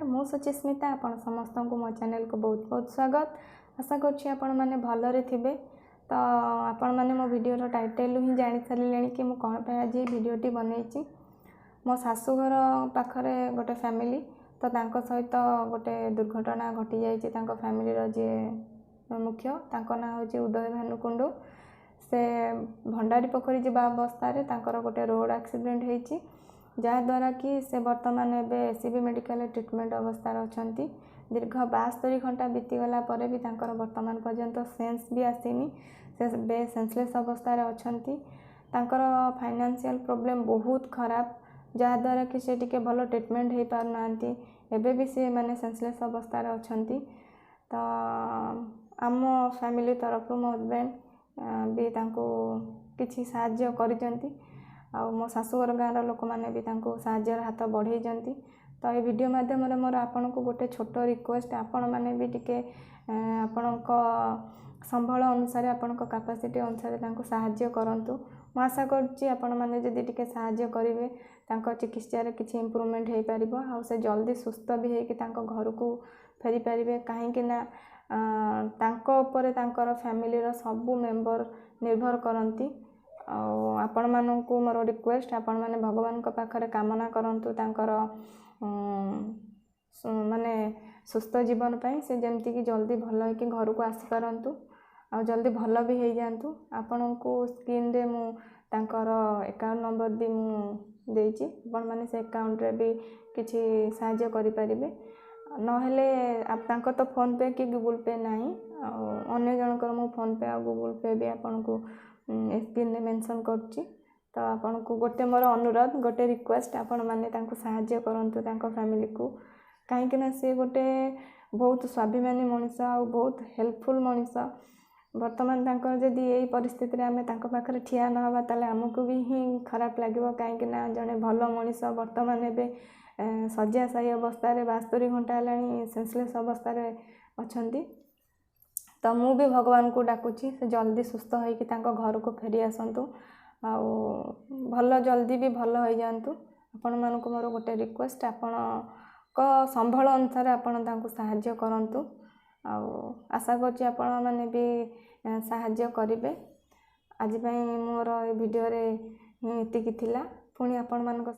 नमस्कार मु सुचिस्मिता आपण समस्त को मो चैनल को बहुत बहुत स्वागत। आशा करुँच आपण मैंने भलरे थे। तो आपण मैंने मो वीडियो टाइटल ही जानी सारे कि मुझे कौन पे आज वीडियोटी बनई। मो शाशुघर पाखरे गोटे फैमिली तो तांको सहित गोटे दुर्घटना घटी जाइए। फैमिली जी मुख्य ना हूँ उदय भानुकुंडू। से भंडारी पोखरी जावा अवस्था गोटे रोड एक्सीडेंट होती जहाद्वारा कि से बर्तमान एबे एसीबी मेडिकल ट्रिटमेंट अवस्था अच्छा। दीर्घ 72 घंटा बीतीगला भी वर्तमान पर्यंत सेंस भी आसीनी। से बे सेंसलेस अवस्था अच्छा। फाइनेंशियल प्रॉब्लम बहुत खराब जहाद्वारा कि से टिके भल ट्रिटमेंट हो पारना एबे भी से माने सेंसलेस अवस्था अच्छा। तो आम फैमिली तरफ मो हस्बैंड भी किसी साहाय्य करिसेंती। आ मो शाशुघर गाँव लोक मैंने भी साहाय्य हाथ बढ़े। तो ये वीडियो माध्यम मोर आपण को गोटे छोट रिक्वेस्ट आपण मैंने भी टिके आपण संबल अनुसार आपण कैपेसिटी अनुसार साहाय्य करंतु। मु आशा करुँची आपण मैंने जदि टिके साहाय्य करेंगे चिकित्सा किसी इम्प्रूवमेंट हो पार आ से जल्दी सुस्थ भी होकर घर को फेरी पारे। कहीं फैमिली सबू मेंबर निर्भर करती। आपण मानू मोर रिक्वेस्ट आपण मैंने भगवान पाखरे कामना करंतु माने सुस्थ जीवन पाई से जमती कि जल्दी भल हो घर को आसी पारंतु आ जल्दी भल भी हो जातु। आपण को स्क्रीन रे मु तांकर अकाउंट नंबर भी मु देछि। आपण माने से अकाउंट रे भी किछि सहायता करि परिबे। नहेले आप तांको तो फोन पे कि गूगल पे नाही अन्य जनकर मु फोन पे आ गूगल पे भी आपण को स्क्रीन में मेंशन करछि। तो आपण को गोटे मोर अनुरोध गोटे रिक्वेस्ट आपण माने तांको सहायता करंतु तांको फैमिली को। काहेकि ना से गोटे बहुत स्वाभिमानी मनीष आ बहुत हेल्पफुल मनीष। वर्तमान तांको जदि यही परिस्थिति रे आमे तांको पाखरे ठिया न हवा ताले हमको भी ही खराब लागिवो। काहेकि ना जने भलो मनीष वर्तमान एबे शय्याशायी अवस्था रे 72 घंटा लानी सेंसलेस अवस्था रे अछंती। तो मु भी भगवान को डाकुची से जल्दी सुस्थ होइकि तांको घर को फेरी आसंतु आ भल जल्दी भी भल हो जातु। आपण मानक मोर गोटे रिक्वेस्ट आपण को संबल अनुसार आपण तांको सहाय्य करंतु। आ आशा करछि आपण माने भी सहाय्य करिवे। आज पई मोर वीडियो रे एतिकी थिला। पुणी आपण मानक